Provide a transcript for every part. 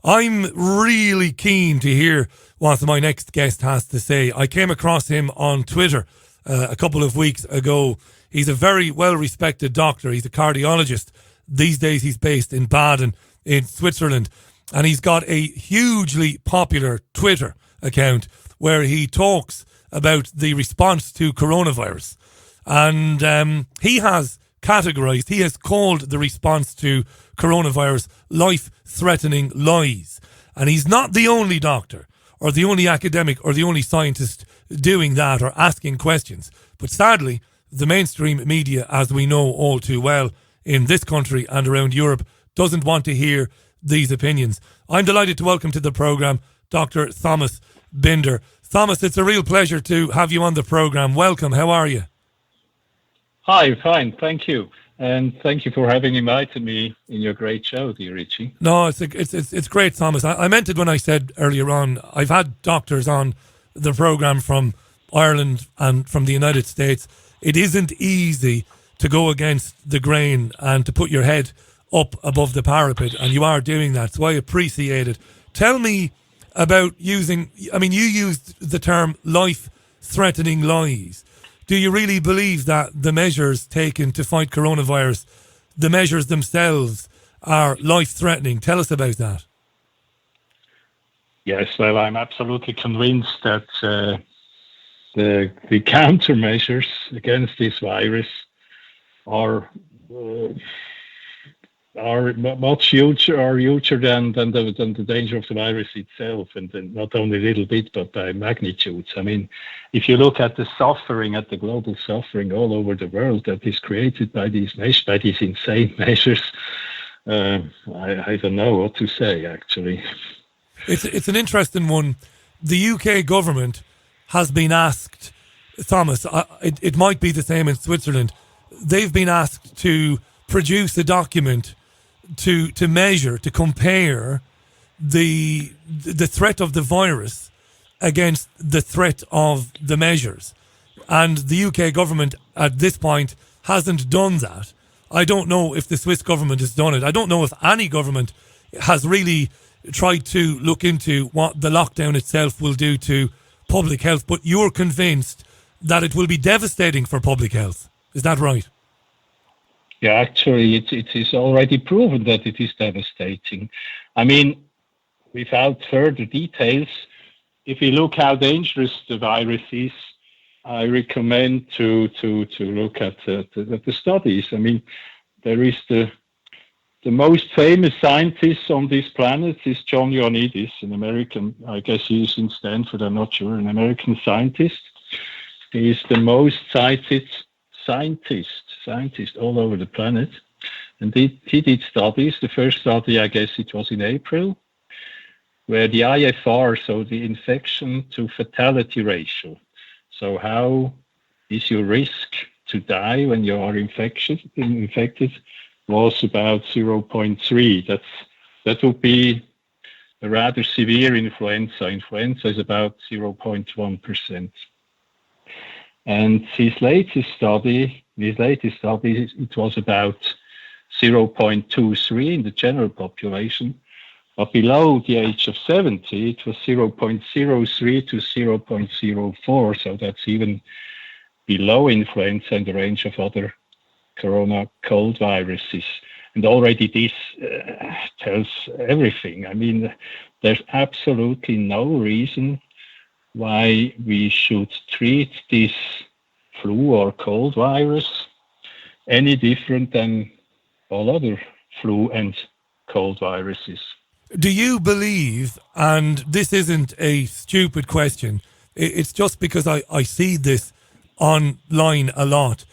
I'm really keen to hear what my next guest has to say. I came across him on Twitter a couple of weeks ago. He's a very well-respected doctor. He's a cardiologist. These days he's based in Baden in Switzerland. And he's got a hugely popular Twitter account where he talks about the response to coronavirus. And he has called the response to coronavirus life-threatening lies. And he's not the only doctor or the only academic or the only scientist doing that or asking questions. But sadly, the mainstream media, as we know all too well in this country and around Europe, doesn't want to hear these opinions. I'm delighted to welcome to the programme Dr. Thomas Binder. Thomas, it's a real pleasure to have you on the programme. Welcome. How are you? Hi, fine. Thank you. And thank you for having invited me in your great show, dear Richie. No, it's great, Thomas. I meant it when I said earlier on, I've had doctors on the programme from Ireland and from the United States. It isn't easy to go against the grain and to put your head up above the parapet, and you are doing that, so I appreciate it. Tell me about you used the term life-threatening lies. Do you really believe that the measures taken to fight coronavirus, the measures themselves, are life-threatening? Tell us about that. Yes, well, I'm absolutely convinced that the countermeasures against this virus are much huger than the danger of the virus itself, and not only a little bit, but by magnitudes. I mean, if you look at the suffering, at the global suffering all over the world that is created by these insane measures, I don't know what to say, actually. It's an interesting one. The UK government has been asked, Thomas, it might be the same in Switzerland, they've been asked to produce a document to measure, to compare the threat of the virus against the threat of the measures. And the UK government at this point hasn't done that. I don't know if the Swiss government has done it. I don't know if any government has really tried to look into what the lockdown itself will do to public health, but you're convinced that it will be devastating for public health. Is that right? Yeah, actually, it is already proven that it is devastating. I mean, without further details, if you look how dangerous the virus is, I recommend to look at the studies. I mean, there is the most famous scientist on this planet is John Ioannidis, an American, I guess he's in Stanford, I'm not sure, an American scientist. He is the most cited scientist all over the planet. And he did studies. The first study, I guess it was in April, where the IFR, so the infection to fatality ratio. So how is your risk to die when you are infected was about 0.3. That would be a rather severe influenza. Influenza is about 0.1%. And his latest study, it was about 0.23 in the general population. But below the age of 70, it was 0.03 to 0.04. So that's even below influenza in the range of other corona cold viruses. And already this tells everything. I mean, there's absolutely no reason why we should treat this flu or cold virus any different than all other flu and cold viruses. Do you believe, and this isn't a stupid question, it's just because I see this online a lot,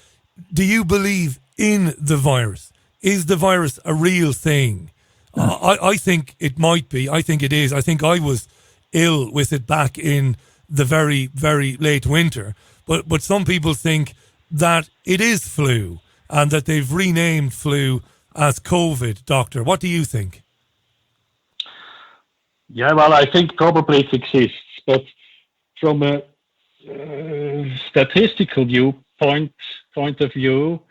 do you believe in the virus? Is the virus a real thing? I think it might be. I think it is. I think I was ill with it back in the very, very late winter. But some people think that it is flu and that they've renamed flu as COVID, Doctor. What do you think? Yeah, well, I think probably it exists. But from a statistical point of view,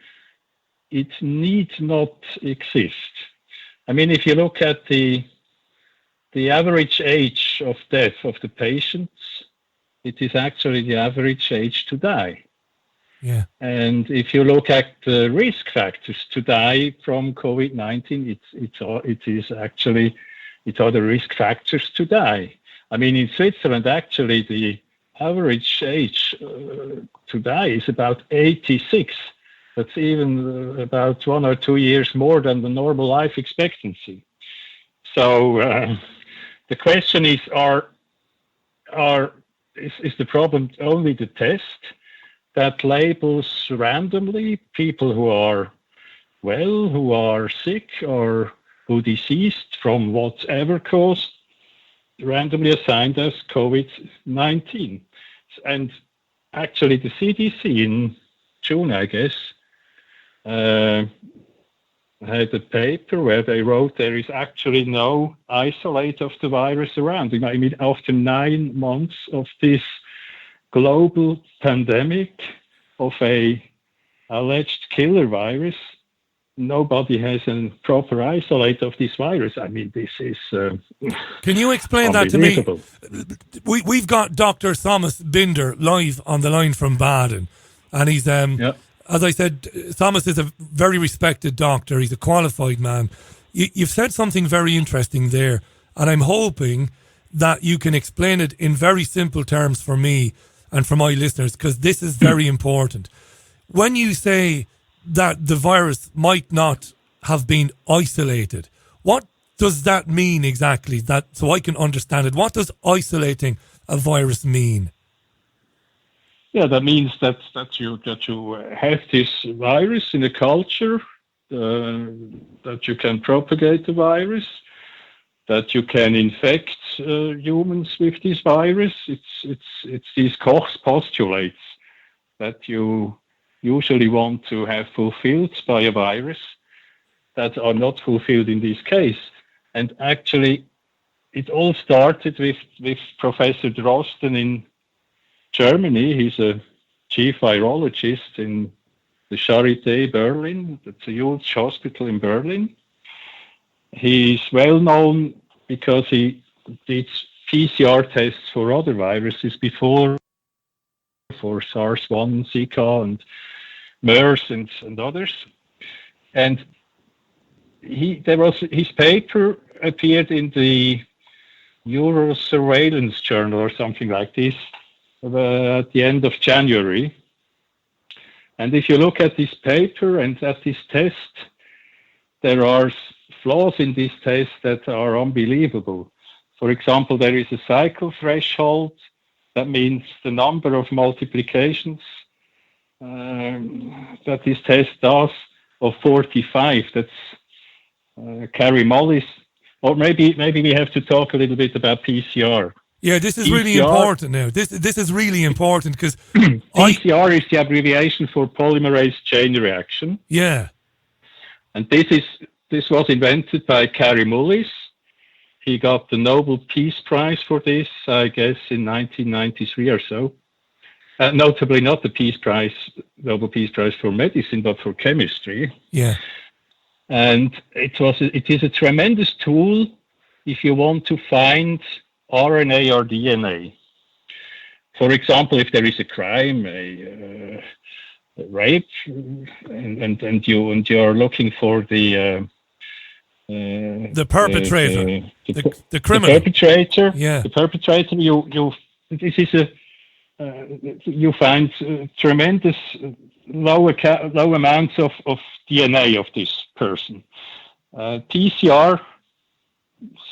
it needs not exist. I mean, if you look at the the average age of death of the patients, it is actually the average age to die. Yeah. And if you look at the risk factors to die from COVID-19, it are the risk factors to die. I mean, in Switzerland, actually, the average age to die is about 86. That's even about 1 or 2 years more than the normal life expectancy. So the question is, is the problem only the test that labels randomly people who are well, who are sick, or who deceased from whatever cause, randomly assigned as COVID-19? And actually, the CDC in June, I guess, had a paper where they wrote there is actually no isolate of the virus around. I mean, after 9 months of this global pandemic of a alleged killer virus, nobody has a proper isolate of this virus. I mean, this is Can you explain that to me? We've got Dr. Thomas Binder live on the line from Baden, and he's as I said, Thomas is a very respected doctor. He's a qualified man. You've said something very interesting there, and I'm hoping that you can explain it in very simple terms for me and for my listeners, because this is very important. When you say that the virus might not have been isolated, what does that mean exactly? That so I can understand it. What does isolating a virus mean? Yeah, that means that you have this virus in a culture, that you can propagate the virus, that you can infect humans with this virus. It's these Koch's postulates that you usually want to have fulfilled by a virus that are not fulfilled in this case. And actually, it all started with Professor Drosten in Germany. He's a chief virologist in the Charité Berlin. That's a huge hospital in Berlin. He's well known because he did PCR tests for other viruses before, for SARS-1, Zika, and MERS, and others. And his paper appeared in the Eurosurveillance Journal or something like this at the end of January. And if you look at this paper and at this test, there are flaws in this test that are unbelievable. For example, there is a cycle threshold. That means the number of multiplications that this test does of 45. That's Carrie Mullis. Or maybe we have to talk a little bit about PCR. Yeah, this is really important now. This is really important because PCR is the abbreviation for polymerase chain reaction. Yeah. And this was invented by Carrie Mullis. He got the Nobel Peace Prize for this, I guess, in 1993 or so. Notably not the Nobel Peace Prize for medicine, but for chemistry. Yeah. And it is a tremendous tool if you want to find RNA or DNA. For example, if there is a crime, a rape, and you are looking for the perpetrator, the criminal. The perpetrator. Yeah. The perpetrator. You find tremendous low amounts of DNA of this person. PCR,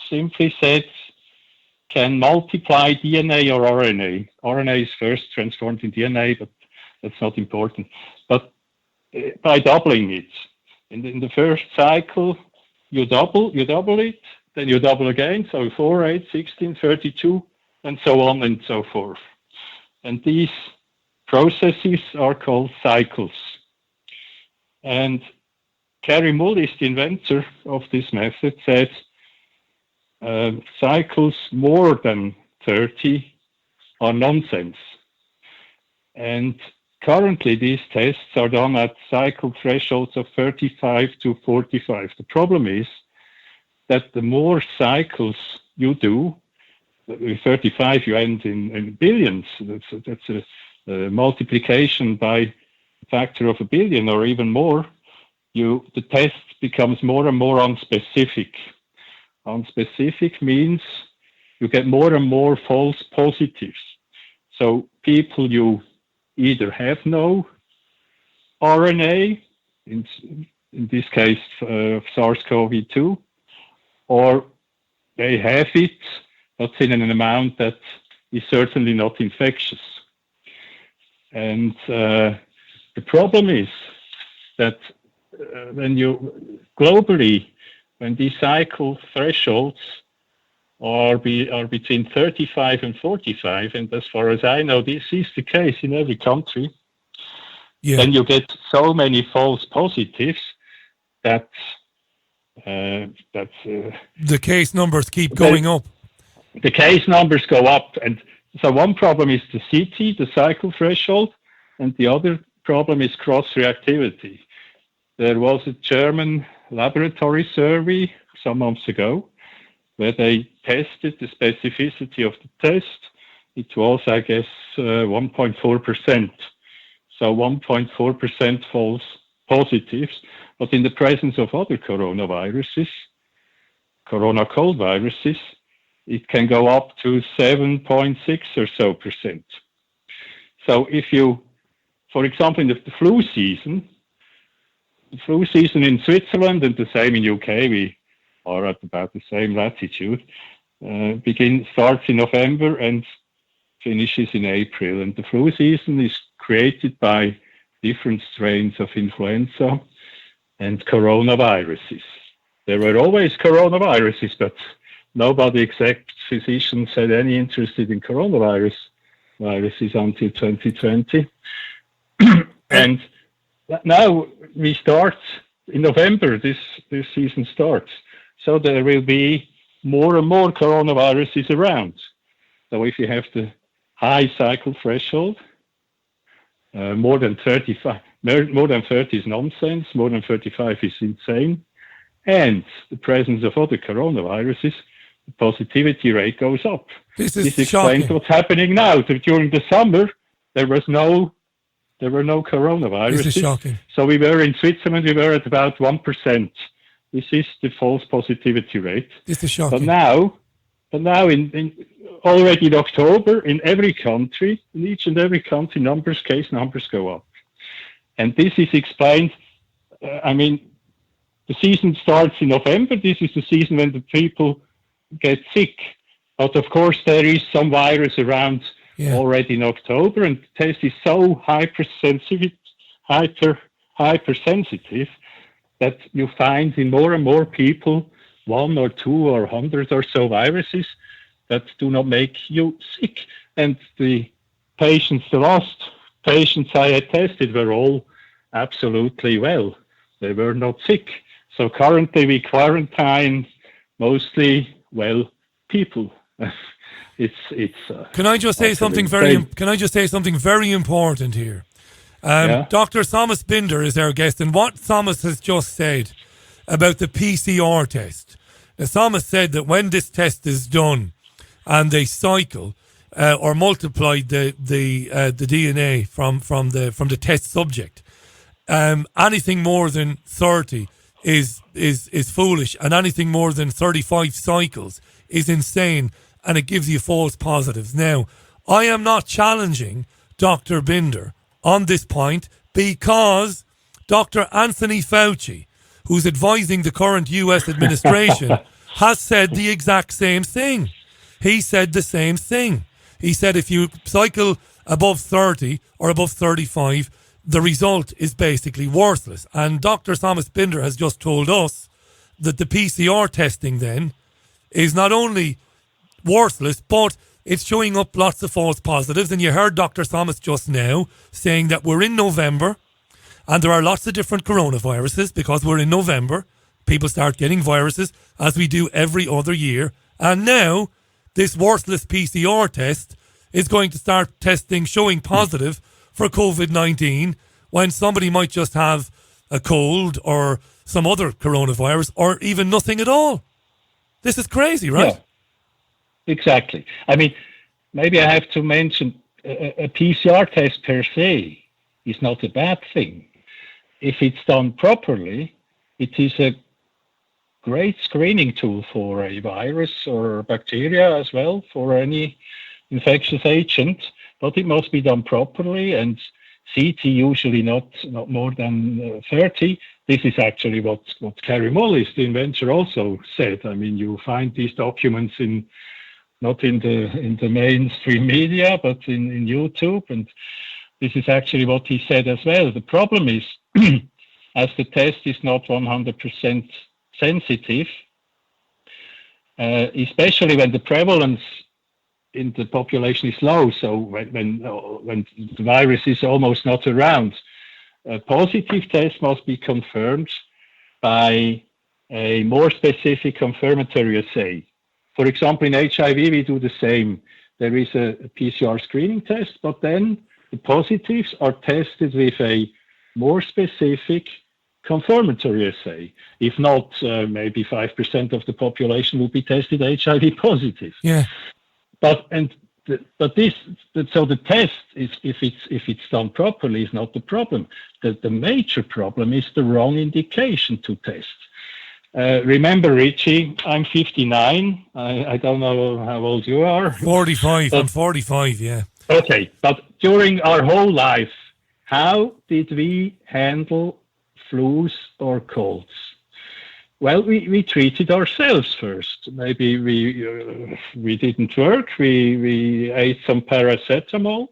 simply said, can multiply DNA or RNA. RNA is first transformed in DNA, but that's not important. But by doubling it, in the first cycle, you double it, then you double again, so 4, 8, 16, 32, and so on and so forth. And these processes are called cycles. And Carrie Mullis, the inventor of this method, said cycles more than 30 are nonsense. And currently these tests are done at cycle thresholds of 35 to 45. The problem is that the more cycles you do, with 35 you end in billions. That's a multiplication by a factor of a billion or even more. The test becomes more and more unspecific. Unspecific means you get more and more false positives. So people you either have no RNA, in this case SARS-CoV-2, or they have it, but in an amount that is certainly not infectious. And the problem is that when these cycle thresholds are between 35 and 45, and as far as I know, this is the case in every country, then you get so many false positives that the case numbers keep going up. The case numbers go up, and so one problem is the CT, the cycle threshold, and the other problem is cross-reactivity. There was a German laboratory survey some months ago where they tested the specificity of the test. It was, I guess, 1.4%. So 1.4% false positives, but in the presence of other coronaviruses, corona cold viruses, it can go up to 7.6 or so percent. So if you, for example, in the flu season in Switzerland and the same in UK, we are at about the same latitude, starts in November and finishes in April. And the flu season is created by different strains of influenza and coronaviruses. There were always coronaviruses, but nobody except physicians had any interest in viruses until 2020. And now we start in November, this season starts. So there will be more and more coronaviruses around. So if you have the high cycle threshold, more than 30 is nonsense, more than 35 is insane, and the presence of other coronaviruses, the positivity rate goes up. This explains shocking. What's happening now. During the summer, there were no coronaviruses. This is shocking. So we were in Switzerland, we were at about 1%. This is the false positivity rate. This is shocking. But now already in October, in every country, in each and every country, case numbers go up. And this is explained, the season starts in November. This is the season when the people get sick. But of course, there is some virus around already in October, and the test is so hypersensitive that you find in more and more people 1 or 2 or 100 or so viruses that do not make you sick. And the last patients I had tested were all absolutely well. They were not sick. So currently we quarantine mostly well people. Can I just say something very important here? Dr. Thomas Binder is our guest, and what Thomas has just said about the PCR test. Now, Thomas said that when this test is done and they cycle or multiply the DNA from the test subject, anything more than 30 is foolish, and anything more than 35 cycles is insane, and it gives you false positives. Now, I am not challenging Dr. Binder on this point because Dr. Anthony Fauci, who's advising the current US administration, has said the exact same thing. He said the same thing. He said if you cycle above 30 or above 35, the result is basically worthless. And Dr. Thomas Binder has just told us that the PCR testing then is not only worthless, but it's showing up lots of false positives. And you heard Dr. Thomas just now saying that we're in November and there are lots of different coronaviruses because we're in November. People start getting viruses as we do every other year. And now this worthless PCR test is going to start showing positive for COVID-19 when somebody might just have a cold or some other coronavirus or even nothing at all. This is crazy, right? Exactly. I mean, maybe I have to mention a PCR test per se is not a bad thing. If it's done properly, it is a great screening tool for a virus or bacteria as well, for any infectious agent, but it must be done properly, and CT usually not more than 30. This is actually what Carrie Mullis, the inventor, also said. I mean, you find these documents not in the mainstream media, but in YouTube, and this is actually what he said as well. The problem is, as the test is not 100% sensitive, especially when the prevalence in the population is low, so when the virus is almost not around, a positive test must be confirmed by a more specific confirmatory assay. For example, in HIV, we do the same. There is a PCR screening test, but then the positives are tested with a more specific confirmatory assay. If not, maybe 5% of the population will be tested HIV positive. Yeah. So the test is, if it's done properly, is not the problem. The major problem is the wrong indication to test. Remember, Richie, I'm 59. I don't know how old you are. 45. I'm 45. Yeah. Okay, but during our whole life, how did we handle flus or colds? Well, we treated ourselves first. Maybe we didn't work. We ate some paracetamol,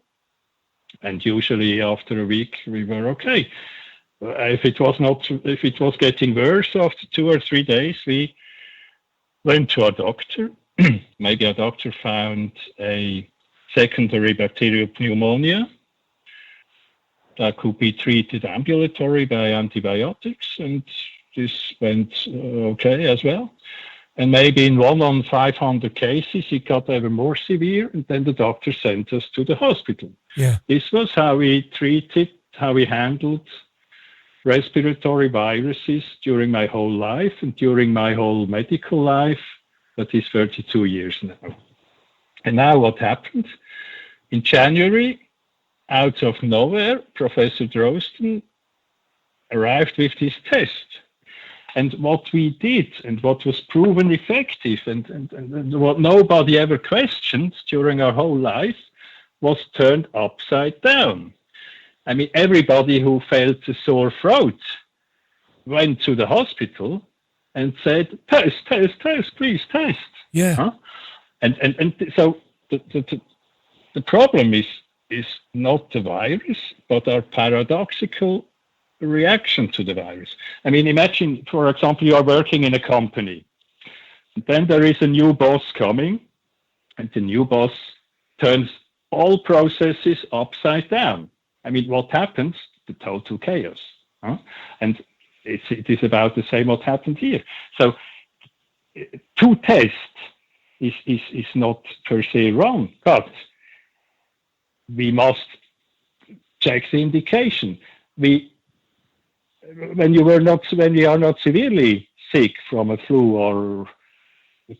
and usually after a week we were okay. If it was getting worse after 2 or 3 days, we went to a doctor. Maybe a doctor found a secondary bacterial pneumonia that could be treated ambulatory by antibiotics, and this went okay as well. And maybe in 1 on 500 cases, it got ever more severe, and then the doctor sent us to the hospital. Yeah. This was how we handled respiratory viruses during my whole life and during my whole medical life, that is 32 years now. And now what happened? In January, out of nowhere, Professor Drosten arrived with this test. And what we did, and what was proven effective, and what nobody ever questioned during our whole life, was turned upside down. I mean, everybody who felt a sore throat went to the hospital and said, test, please test. Yeah. Huh? And so the problem is not the virus, but our paradoxical reaction to the virus. I mean, imagine, for example, you are working in a company, and then there is a new boss coming, and the new boss turns all processes upside down. I mean, what happens? The total chaos. Huh? And it is about the same what happened here. So to test is not per se wrong, but we must check the indication. When you are not severely sick from a flu or a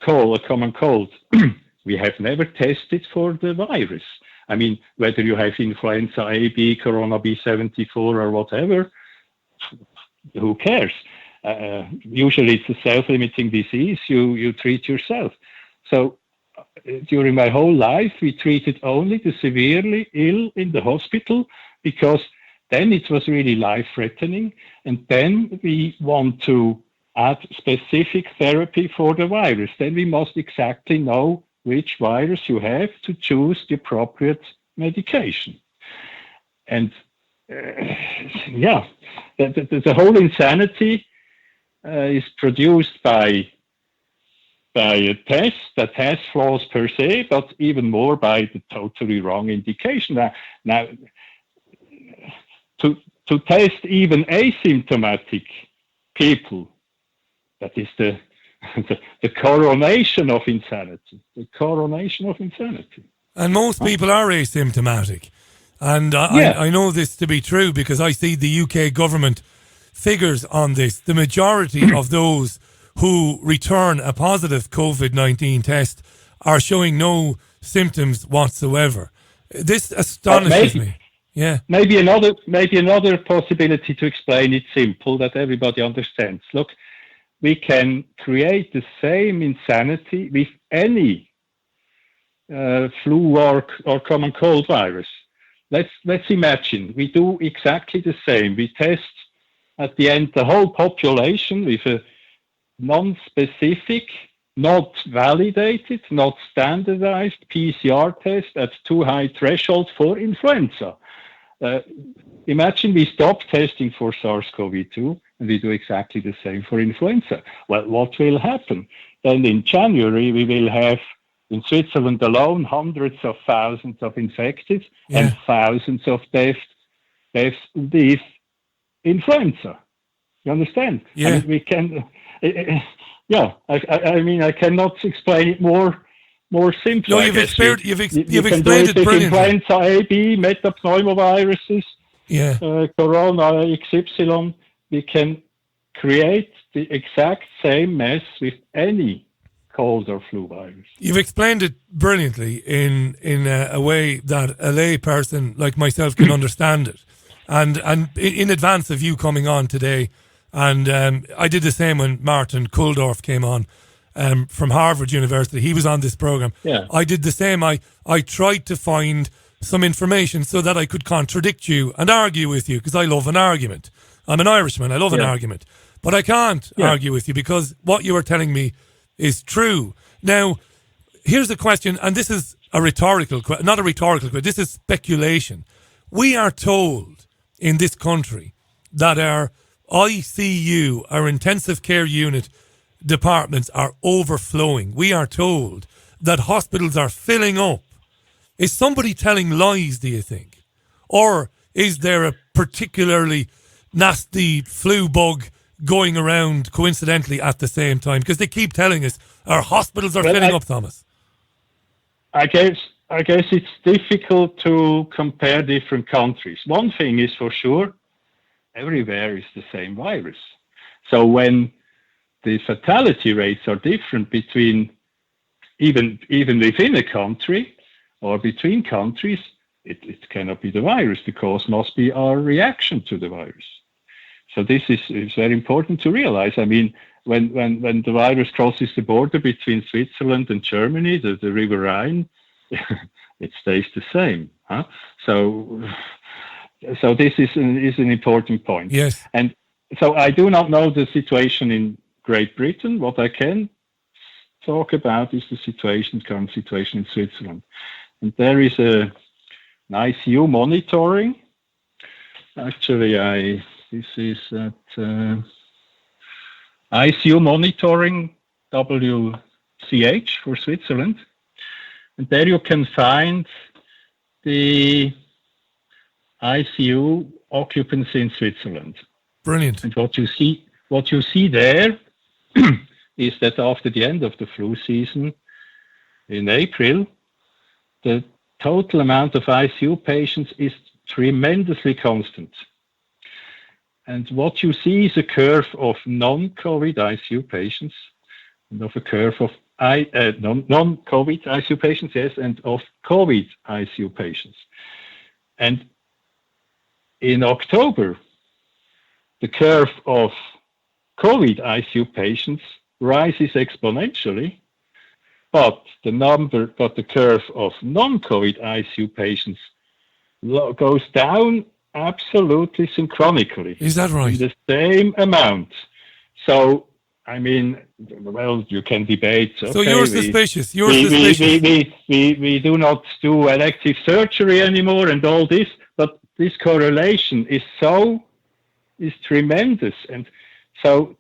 common cold, we have never tested for the virus. I mean, whether you have influenza A, B, corona B74 or whatever, who cares? Usually it's a self-limiting disease. You treat yourself. So during my whole life, we treated only the severely ill in the hospital, because then it was really life-threatening. And then we want to add specific therapy for the virus. Then we must exactly know which virus you have to choose the appropriate medication. And the whole insanity is produced by a test that has flaws per se, but even more by the totally wrong indication. Now to test even asymptomatic people, that is the coronation of insanity. The coronation of insanity. And most people are asymptomatic. And I know this to be true because I see the UK government figures on this. The majority of those who return a positive COVID-19 test are showing no symptoms whatsoever. This astonishes me. Yeah. Maybe another possibility to explain it simple that everybody understands. Look, we can create the same insanity with any flu or common cold virus. Let's imagine we do exactly the same. We test at the end the whole population with a non-specific, not validated, not standardized PCR test at too high threshold for influenza. Imagine we stop testing for SARS-CoV-2 and we do exactly the same for influenza. Well, what will happen? Then in January, we will have in Switzerland alone hundreds of thousands of infected and thousands of deaths with influenza. You understand? Yeah. I mean, we can. I mean, I cannot explain it more simply. No, you've explained it brilliantly. Influenza A, B, metapneumoviruses, Corona XY. We can create the exact same mess with any cold or flu virus. You've explained it brilliantly in a way that a lay person like myself can understand it. And in advance of you coming on today, and I did the same when Martin Kulldorff came on from Harvard University. He was on this program. Yeah. I did the same. I tried to find some information so that I could contradict you and argue with you, because I love an argument. I'm an Irishman. I love an argument. But I can't argue with you because what you are telling me is true. Now, here's a question, and this is a rhetorical question, not a rhetorical question, this is speculation. We are told in this country that our ICU, our intensive care unit departments are overflowing. We are told that hospitals are filling up. Is somebody telling lies, do you think? Or is there a particularly nasty flu bug going around coincidentally at the same time? Because they keep telling us our hospitals are filling up, Thomas. I guess it's difficult to compare different countries. One thing is for sure, everywhere is the same virus. So when the fatality rates are different between even within a country or between countries, it cannot be the virus. The cause must be our reaction to the virus. So this is very important to realize. I mean, when the virus crosses the border between Switzerland and Germany, the River Rhine, it stays the same. Huh? So this is an important point. Yes. And so I do not know the situation in Great Britain. What I can talk about is the current situation in Switzerland. And there is an ICU monitoring. Actually, this is at ICU monitoring, WCH for Switzerland. And there you can find the ICU occupancy in Switzerland. Brilliant. And what you see there is that after the end of the flu season in April, the total amount of ICU patients is tremendously constant. And what you see is a curve of non-COVID ICU patients and of a curve of non-COVID ICU patients, yes, and of COVID ICU patients. And in October, the curve of COVID ICU patients rises exponentially, but the curve of non-COVID ICU patients goes down absolutely synchronically. Is that right? In the same amount. So, I mean, well, you can debate. Okay, so you're suspicious. We do not do elective surgery anymore and all this, but this correlation is tremendous. And so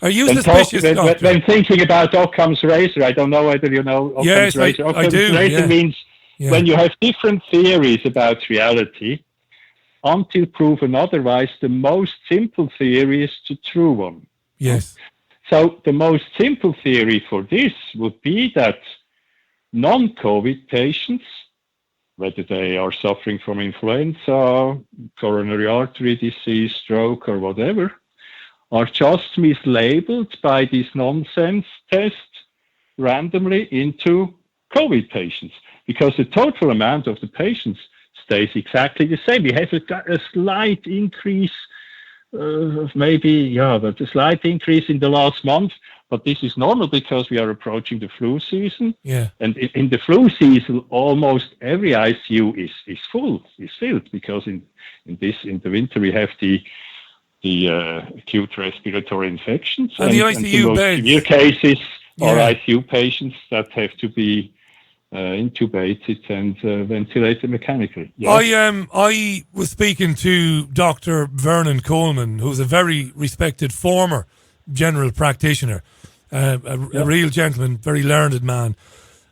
are you suspicious, when thinking about Occam's razor, I don't know whether you know Occam's razor. I do. Razor means when you have different theories about reality, until proven otherwise, the most simple theory is the true one. Yes. So the most simple theory for this would be that non-COVID patients, whether they are suffering from influenza, coronary artery disease, stroke, or whatever, are just mislabeled by this nonsense test randomly into COVID patients, because the total amount of the patients stays exactly the same. We have a slight increase, but a slight increase in the last month, but this is normal because we are approaching the flu season. Yeah. And in the flu season, almost every ICU is filled, because in the winter we have the acute respiratory infections and the ICU the most beds. severe cases are Yeah. ICU patients that have to be intubated and ventilated mechanically. Yeah. I was speaking to Dr. Vernon Coleman, who's a very respected former general practitioner, a real gentleman, very learned man.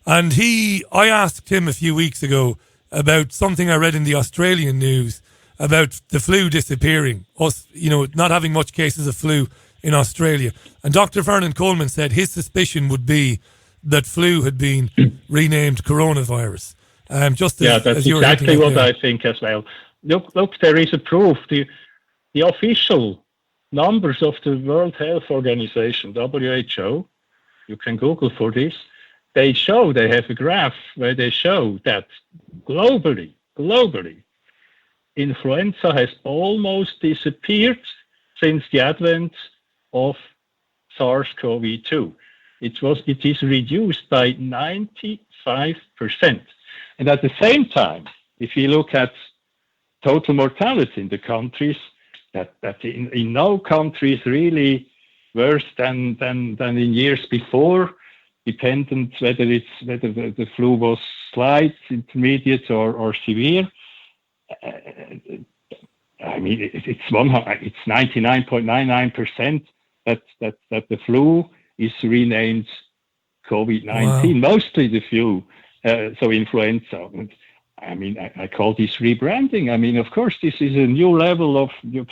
And I asked him a few weeks ago about something I read in the Australian news about the flu disappearing, not having much cases of flu in Australia. And Dr. Vernon Coleman said his suspicion would be that flu had been renamed coronavirus. That's exactly what I think as well. Look, there is a proof. The official numbers of the World Health Organization, WHO, you can Google for this, they have a graph where they show that globally, influenza has almost disappeared since the advent of SARS-CoV-2. It is reduced by 95%. And at the same time, if you look at total mortality in the countries, that in no country is really worse than in years before, dependent whether the flu was slight, intermediate, or severe. I mean, it's 99.99% that the flu is renamed COVID-19. Wow. Mostly the flu, so influenza. I mean, I call this rebranding. I mean, of course, this is a new level of new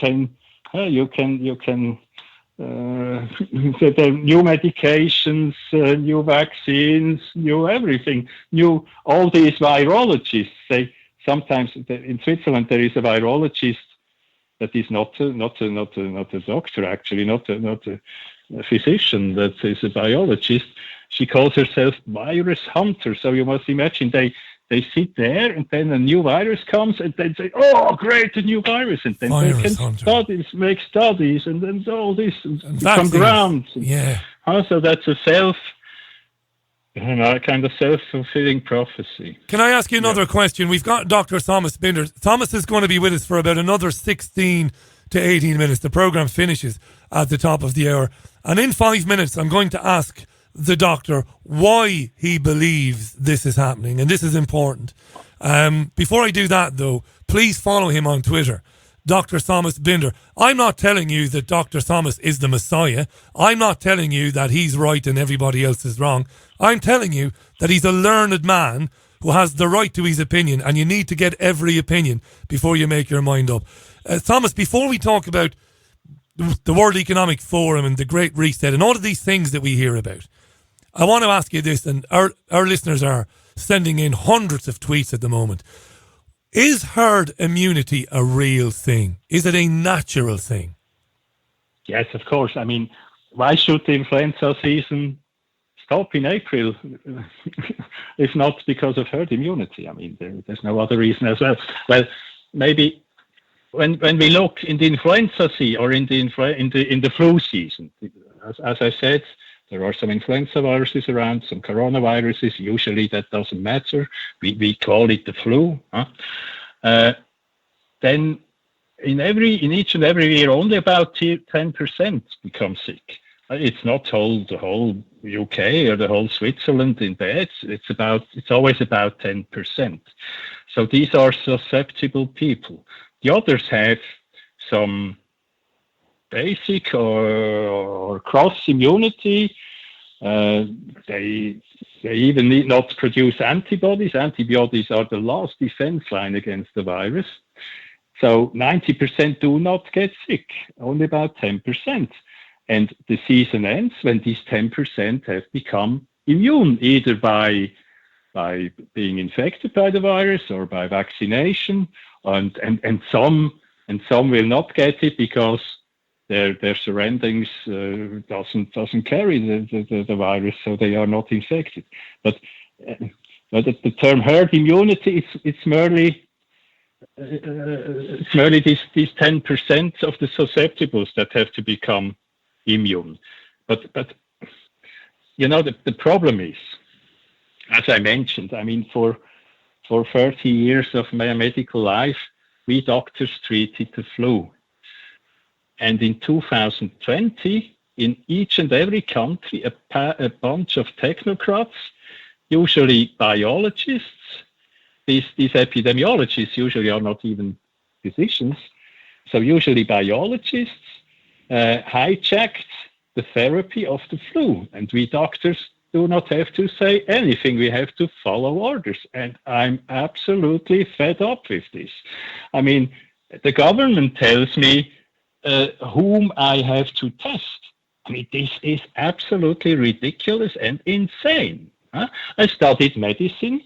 medications, new vaccines, new everything, new all these virologists. Sometimes in Switzerland there is a virologist that is not a doctor, actually, not a physician, that is a biologist. She calls herself virus hunter. So you must imagine they sit there, and then a new virus comes, and they say, "Oh, great, a new virus!" And then virus they can make studies, and then all this become ground. Yeah. So that's a kind of self-fulfilling prophecy. Can I ask you another question? We've got Dr. Thomas Binder. Thomas is going to be with us for about another 16 to 18 minutes. The program finishes at the top of the hour. And in 5 minutes, I'm going to ask the doctor why he believes this is happening. And this is important. Before I do that, though, please follow him on Twitter, Dr. Thomas Binder. I'm not telling you that Dr. Thomas is the Messiah. I'm not telling you that he's right and everybody else is wrong. I'm telling you that he's a learned man who has the right to his opinion, and you need to get every opinion before you make your mind up. Thomas, before we talk about the World Economic Forum and the Great Reset and all of these things that we hear about, I want to ask you this, and our listeners are sending in hundreds of tweets at the moment. Is herd immunity a real thing? Is it a natural thing? Yes, of course. I mean, why should the influenza season stop in April if not because of herd immunity? I mean, there's no other reason as well. Well, maybe when we look in the influenza season or in the flu season, as I said, there are some influenza viruses around, some coronaviruses. Usually that doesn't matter. We call it the flu. Then in each and every year, only about 10% become sick. It's not the whole UK or the whole Switzerland in bed. It's always about 10%. So these are susceptible people. The others have some basic or cross immunity. They even need not produce antibodies. Antibodies are the last defense line against the virus. So 90% do not get sick, only about 10%. And the season ends when these 10% have become immune, either by being infected by the virus or by vaccination, and some will not get it because their surroundings doesn't carry the virus, so they are not infected. But the term herd immunity, it's merely these 10% of the susceptibles that have to become immune. But the problem is, as I mentioned, I mean, for 30 years of my medical life, we doctors treated the flu. And in 2020, in each and every country, a bunch of technocrats, usually biologists, these epidemiologists usually are not even physicians, so usually biologists hijacked the therapy of the flu. And we doctors do not have to say anything. We have to follow orders. And I'm absolutely fed up with this. I mean, the government tells me whom I have to test. I mean, this is absolutely ridiculous and insane. Huh? I studied medicine.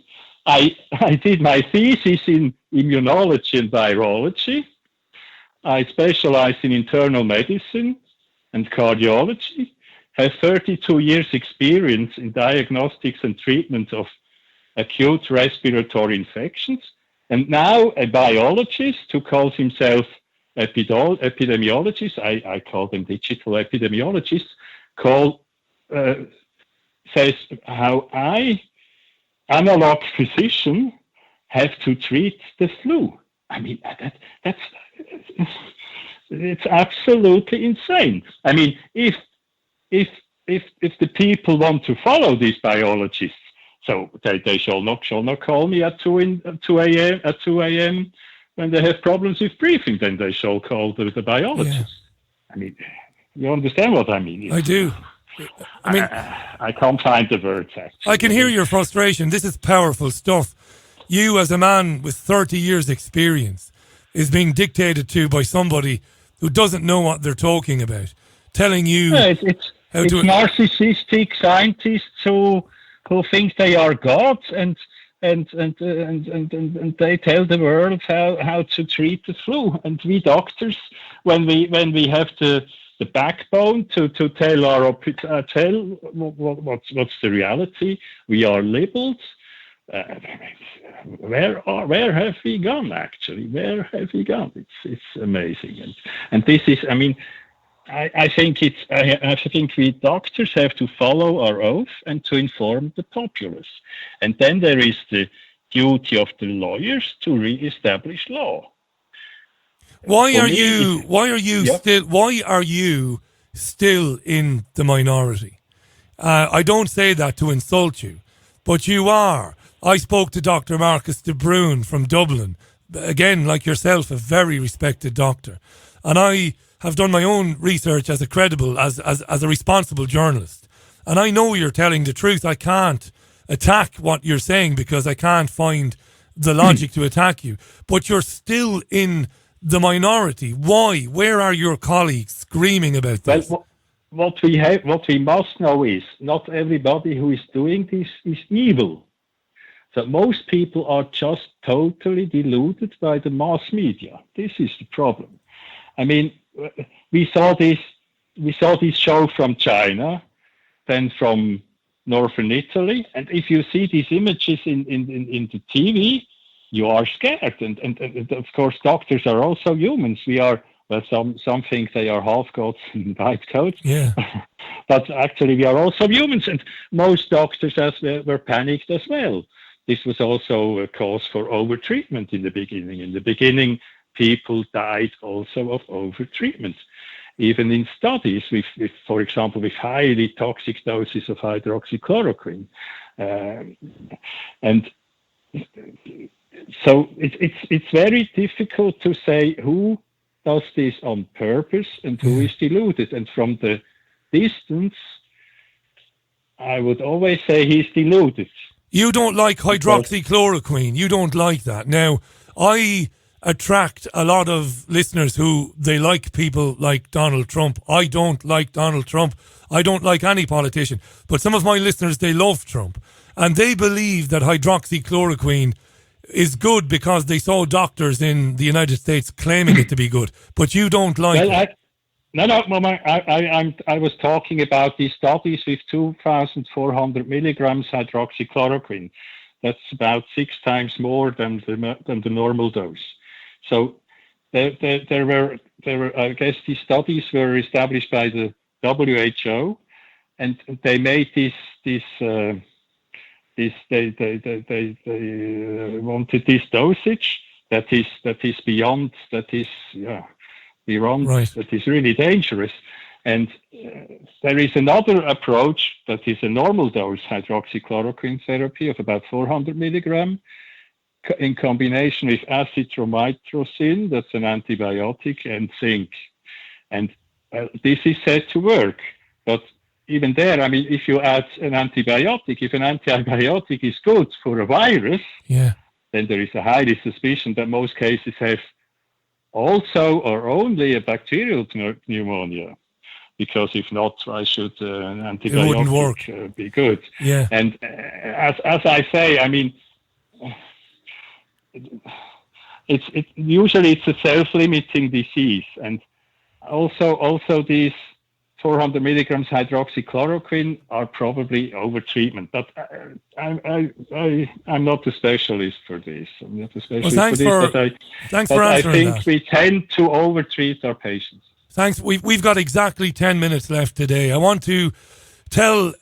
I did my thesis in immunology and virology. I specialize in internal medicine and cardiology. Have 32 years experience in diagnostics and treatment of acute respiratory infections. And now a biologist who calls himself epidemiologist, I call them digital epidemiologists, says how I, analog physician, have to treat the flu. I mean, it's absolutely insane. I mean, if the people want to follow these biologists, so they shall not call me at 2 a.m. when they have problems with breathing, then they shall call the biologists. Yeah. I mean, you understand what I mean? I do. I mean, I can't find the words, actually. I can hear your frustration. This is powerful stuff. You, as a man with 30 years experience, is being dictated to by somebody who doesn't know what they're talking about, telling you it's narcissistic scientists who think they are gods and they tell the world how to treat the flu. And we doctors, when we have the backbone to tell what's the reality, we are labeled. Where have we gone? Actually, where have we gone? It's amazing, and this is. I mean, I think we doctors have to follow our oath and to inform the populace, and then there is the duty of the lawyers to re-establish law. Why are you still in the minority? I don't say that to insult you, but you are. I spoke to Dr. Marcus de Bruin from Dublin, again, like yourself, a very respected doctor. And I have done my own research as a credible, as a responsible journalist. And I know you're telling the truth. I can't attack what you're saying because I can't find the logic to attack you. But you're still in the minority. Why? Where are your colleagues screaming about this? Well, what we must know is not everybody who is doing this is evil. So most people are just totally deluded by the mass media. This is the problem. I mean, we saw this show from China, then from northern Italy, and if you see these images in the TV, you are scared. And of course, doctors are also humans. We are, well, some think they are half gods in white coats. Yeah. But actually, we are also humans, and most doctors were panicked as well. This was also a cause for overtreatment in the beginning. In the beginning, people died also of overtreatment, even in studies with for example, with highly toxic doses of hydroxychloroquine. And so it's very difficult to say who does this on purpose and who is deluded. And from the distance, I would always say he's deluded. You don't like hydroxychloroquine. You don't like that. Now, I attract a lot of listeners who they like people like Donald Trump. I don't like Donald Trump. I don't like any politician. But some of my listeners, they love Trump. And they believe that hydroxychloroquine is good because they saw doctors in the United States claiming it to be good. But you don't like it. I was talking about these studies with 2,400 milligrams hydroxychloroquine. That's about 6 times more than the normal dose. So there were I guess these studies were established by the WHO, and they made this they wanted this dosage that is beyond that is Right. that is really dangerous. And there is another approach that is a normal dose hydroxychloroquine therapy of about 400 milligram in combination with azithromycin, that's an antibiotic, and zinc. And this is said to work. But even there, I mean, if you add an antibiotic, if an antibiotic is good for a virus, then there is a highly suspicion that most cases have also or only a bacterial pneumonia. Because if not, why should an antibiotic be good? Yeah. And as I say, I mean, usually it's a self-limiting disease, and also these 400 milligrams hydroxychloroquine are probably over-treatment. But I'm not a specialist for this. I'm not a specialist thanks for answering I think we tend to over-treat our patients. Thanks. We've got exactly 10 minutes left today. I want to tell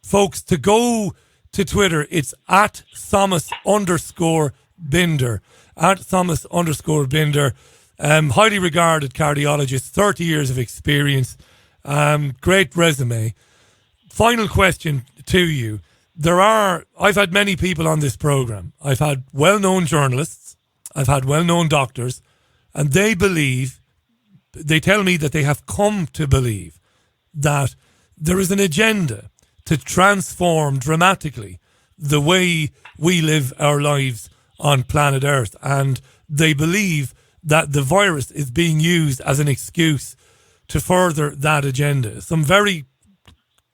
folks to go to Twitter. It's at Thomas_Binder. At Thomas_Binder. Highly regarded cardiologist, 30 years of experience. Great resume. Final question to you. I've had many people on this program. I've had well-known journalists. I've had well-known doctors. And they tell me that they have come to believe that there is an agenda to transform dramatically the way we live our lives on planet Earth. And they believe that the virus is being used as an excuse to further that agenda. Some very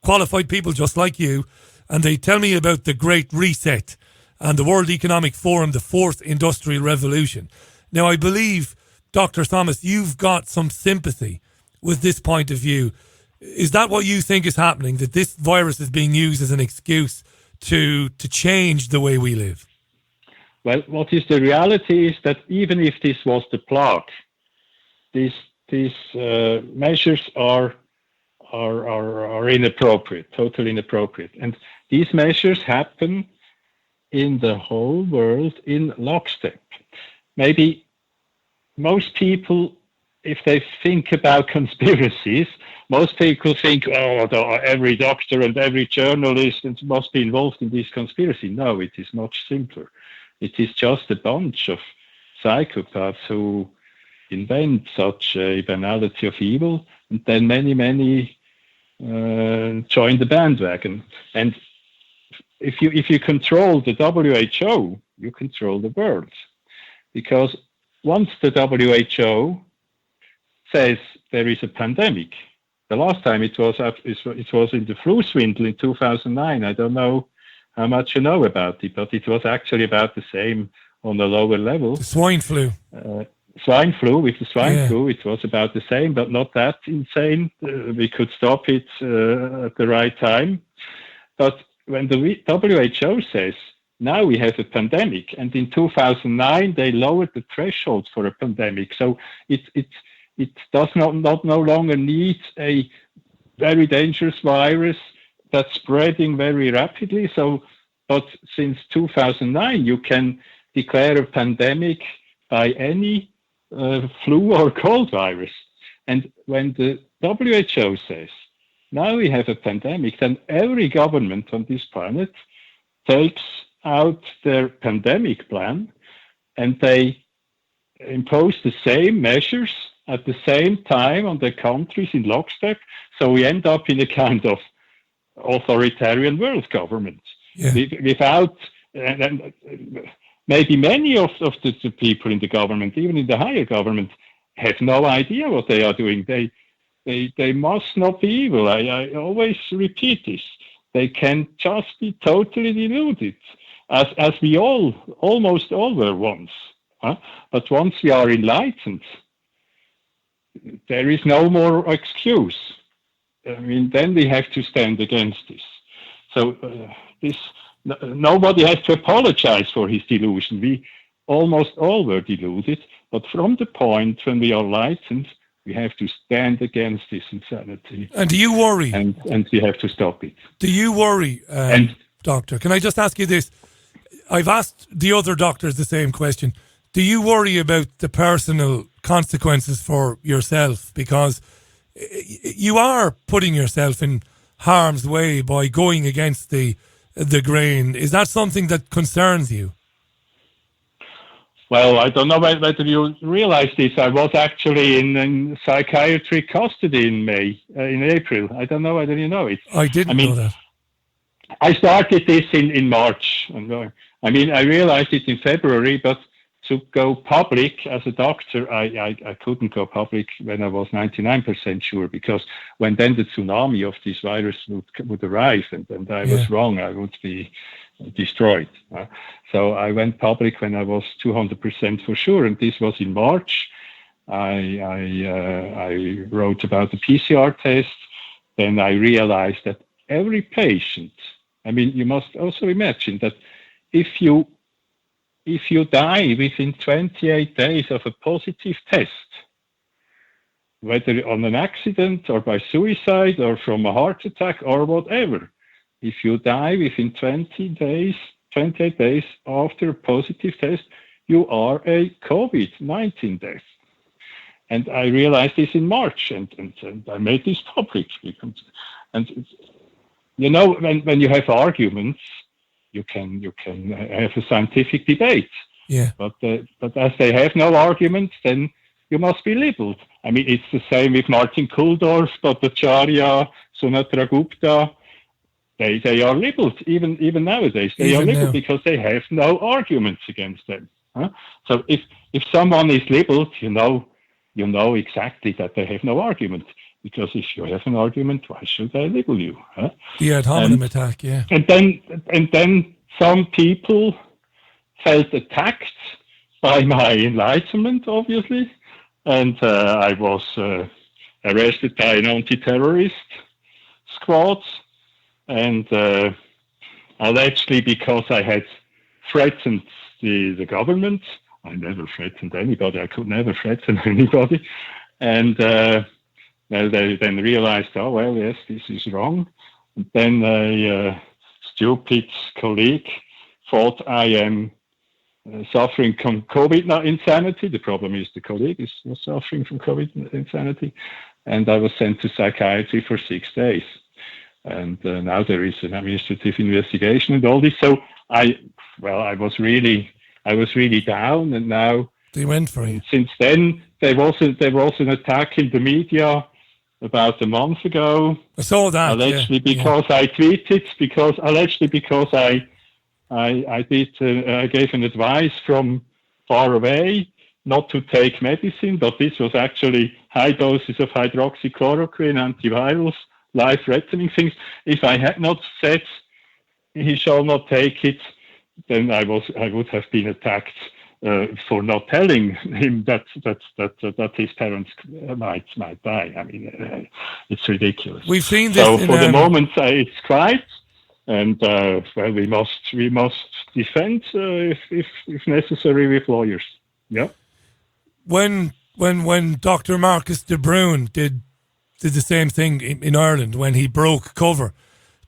qualified people just like you, and they tell me about the Great Reset and the World Economic Forum, the Fourth Industrial Revolution. Now, I believe, Dr. Thomas, you've got some sympathy with this point of view. Is that what you think is happening, that this virus is being used as an excuse to change the way we live? Well, what is the reality is that even if this was the plot, these measures are inappropriate, totally inappropriate. And these measures happen in the whole world in lockstep. Maybe most people, if they think about conspiracies, most people think, every doctor and every journalist must be involved in this conspiracy. No, it is much simpler. It is just a bunch of psychopaths who invent such a banality of evil, and then many join the bandwagon. And if you control the WHO, you control the world, because once the WHO says there is a pandemic, the last time it was in the flu swindle in 2009. I don't know how much you know about it, but it was actually about the same on a lower level. The swine flu. With the swine flu, it was about the same, but not that insane. We could stop it at the right time. But when the WHO says, now we have a pandemic, and in 2009 they lowered the threshold for a pandemic, so it does not no longer need a very dangerous virus that's spreading very rapidly. But since 2009, you can declare a pandemic by any flu or cold virus. And when the WHO says, now we have a pandemic, then every government on this planet takes out their pandemic plan and they impose the same measures at the same time on the countries in lockstep. So we end up in a kind of authoritarian world government. Without, and maybe many of the people in the government, even in the higher government, have no idea what they are doing. They must not be evil. I always repeat this. They can just be totally deluded, as we almost all were once. But once we are enlightened, there is no more excuse. I mean, then we have to stand against this. So nobody has to apologize for his delusion. We almost all were deluded, but from the point when we are licensed, we have to stand against this insanity. And do you worry? And we have to stop it. Do you worry, Doctor? Can I just ask you this? I've asked the other doctors the same question. Do you worry about the personal consequences for yourself? Because you are putting yourself in harm's way by going against the grain. Is that something that concerns you? Well, I don't know whether you realize this. I was actually in psychiatry custody in April. I don't know whether you know it. I didn't know that. I started this in March. I mean, I realized it in February, but to go public as a doctor, I couldn't go public when I was 99% sure, because when then the tsunami of this virus would arrive, and I was wrong, I would be destroyed. So I went public when I was 200% for sure, and this was in March. I wrote about the PCR test. Then I realized that every patient, I mean, you must also imagine that if you die within 28 days of a positive test, whether on an accident or by suicide or from a heart attack or whatever, if you die within 28 days after a positive test, you are a COVID-19 death. And I realized this in March, and I made this public. And you know, when you have arguments, you can have a scientific debate. Yeah. But as they have no arguments, then you must be labeled. I mean, it's the same with Martin Kulldorff, Bhattacharya, Sunatra Gupta. They are labeled even nowadays. They are labeled because they have no arguments against them. So if someone is labeled, you know exactly that they have no argument. Because if you have an argument, why should I label you? The ad hominem attack, yeah. And then some people felt attacked by my enlightenment, obviously, and I was arrested by an anti-terrorist squad, and allegedly because I had threatened the government. I never threatened anybody. I could never threaten anybody, and. Well, they then realized, oh, well, yes, this is wrong. And then a stupid colleague thought I am suffering from COVID insanity. The problem is the colleague was suffering from COVID insanity. And I was sent to psychiatry for 6 days. And now there is an administrative investigation and all this. So I was really down. And now they went for you. Since then, there was an attack in the media about a month ago. I saw that. Allegedly because I tweeted, because I gave an advice from far away not to take medicine, but this was actually high doses of hydroxychloroquine, antivirals, life-threatening things. If I had not said he shall not take it, then I would have been attacked for not telling him that his parents might die. I mean, it's ridiculous. We've seen this. So for the moment, it's quiet, and we must defend if necessary with lawyers. Yeah. When Dr. Marcus de Bruin did the same thing in Ireland, when he broke cover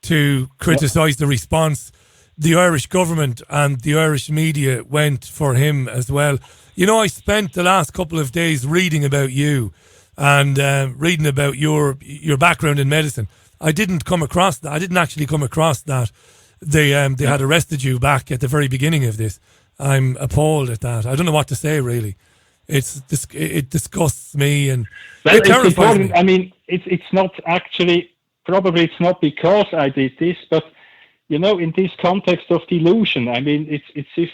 to criticise the response, the Irish government and the Irish media went for him as well. You know, I spent the last couple of days reading about you and reading about your background in medicine. I didn't actually come across that they had arrested you back at the very beginning of this. I'm appalled at that. I don't know what to say, really. It disgusts me and it terrifies me. I mean, it's not actually, probably it's not because I did this, but you know, in this context of delusion, I mean, it's if,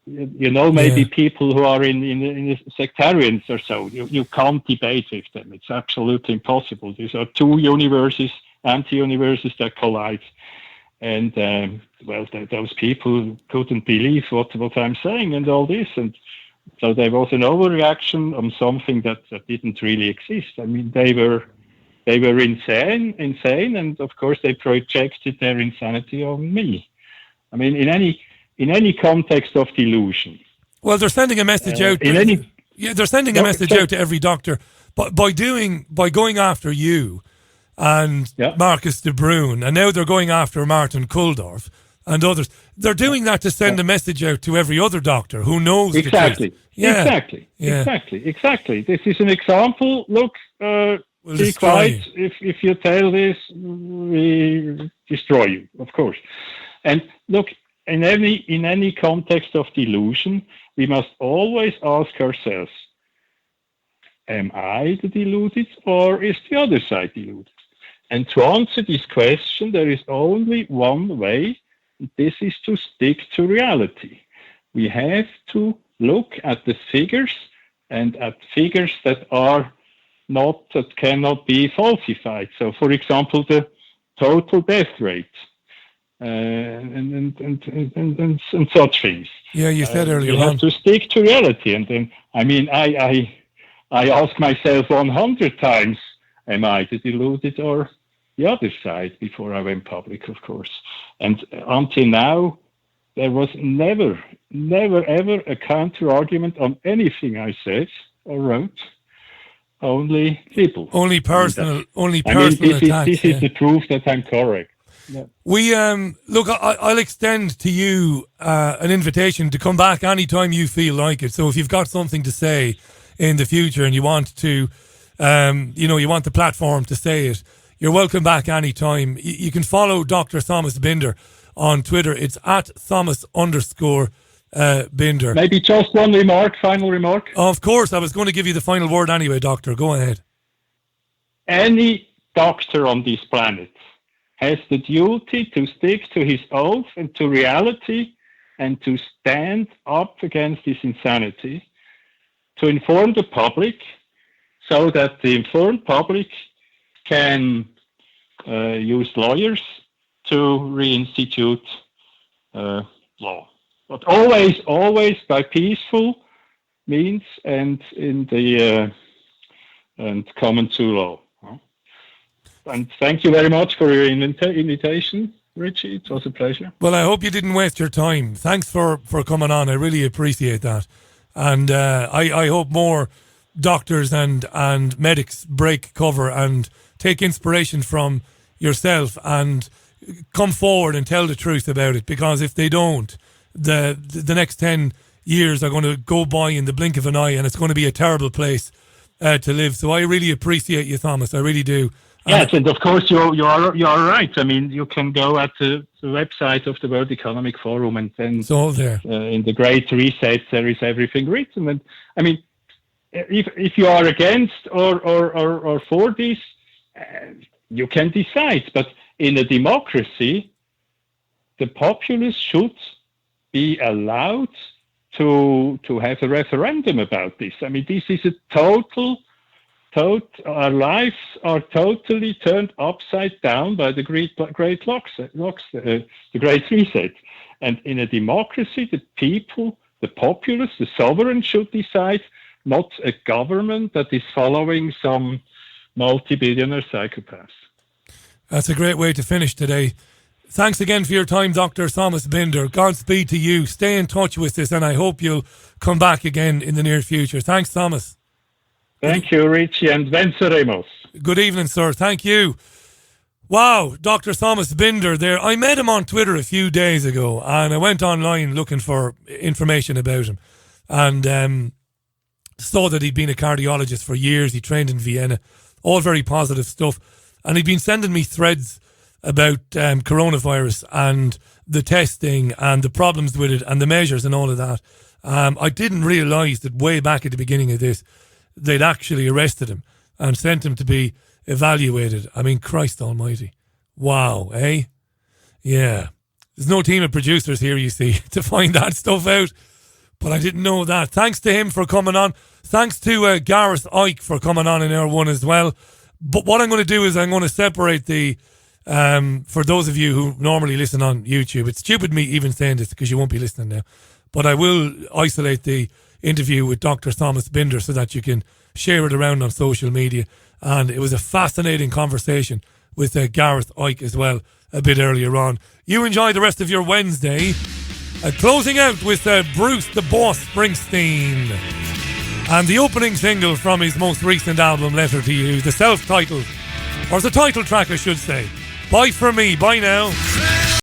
you know, maybe people who are in sectarians or so, you can't debate with them. It's absolutely impossible. These are two universes, anti-universes that collide. And, those people couldn't believe what I'm saying and all this. And So there was an overreaction on something that didn't really exist. I mean, they were insane, and of course they projected their insanity on me. I mean, in any context of delusion. Well, they're sending a message out. They're sending a message out to every doctor, but by going after you and Marcus de Bruin, and now they're going after Martin Kulldorff and others. They're doing that to send a message out to every other doctor who knows exactly. the truth. Yeah. Exactly. This is an example. Look, be quiet. If you tell this, we destroy you, of course. And look, in any context of delusion, we must always ask ourselves, am I the deluded, or is the other side deluded? And to answer this question, there is only one way. This is to stick to reality. We have to look at the figures, and at figures that cannot be falsified. So, for example, the total death rate and such things. Yeah, you said earlier on. You have to stick to reality, and then I ask myself 100 times, am I the deluded or the other side, before I went public, of course. And until now, there was never, ever a counter-argument on anything I said or wrote. Only people. Only personal attacks. This is the proof that I'm correct. Yeah. We look. I'll extend to you an invitation to come back anytime you feel like it. So if you've got something to say in the future and you want to, you want the platform to say it, you're welcome back anytime. You can follow Dr. Thomas Binder on Twitter. It's at Thomas_Binder. Maybe just one final remark. Of course, I was going to give you the final word anyway, Doctor. Go ahead. Any doctor on this planet has the duty to stick to his oath and to reality, and to stand up against this insanity, to inform the public so that the informed public can use lawyers to reinstitute law. But always by peaceful means and in the and common to law. And thank you very much for your invitation, Richie. It was a pleasure. Well, I hope you didn't waste your time. Thanks for coming on. I really appreciate that. And I hope more doctors and medics break cover and take inspiration from yourself and come forward and tell the truth about it. Because if they don't, the next 10 years are going to go by in the blink of an eye, and it's going to be a terrible place to live. So I really appreciate you, Thomas. I really do. Yes, and of course you are right. I mean, you can go at the website of the World Economic Forum, and then it's all there. In the Great Reset, there is everything written. And I mean, if you are against or for this, you can decide. But in a democracy, the populace should be allowed to have a referendum about this. I mean, this is a our lives are totally turned upside down by the Great Reset. And in a democracy, the people, the populace, the sovereign should decide, not a government that is following some multi-billionaire psychopaths. That's a great way to finish today. Thanks again for your time, Dr. Thomas Binder. Godspeed to you. Stay in touch with us, and I hope you'll come back again in the near future. Thanks, Thomas. Thank you, Richie, and venceremos. Good evening, sir. Thank you. Wow, Dr. Thomas Binder there. I met him on Twitter a few days ago, and I went online looking for information about him, and saw that he'd been a cardiologist for years. He trained in Vienna. All very positive stuff. And he'd been sending me threads about coronavirus and the testing and the problems with it and the measures and all of that. I didn't realise that way back at the beginning of this, they'd actually arrested him and sent him to be evaluated. I mean, Christ almighty. Wow, eh? Yeah. There's no team of producers here, you see, to find that stuff out. But I didn't know that. Thanks to him for coming on. Thanks to Gareth Ike for coming on in hour one as well. But what I'm going to do is I'm going to separate the, for those of you who normally listen on YouTube, it's stupid me even saying this because you won't be listening now, but I will isolate the interview with Dr. Thomas Binder so that you can share it around on social media. And it was a fascinating conversation with Gareth Ike as well a bit earlier on. You enjoy the rest of your Wednesday. Closing out with Bruce the Boss Springsteen and the opening single from his most recent album, Letter to You, the self-titled, or the title track I should say. Bye for me, bye now.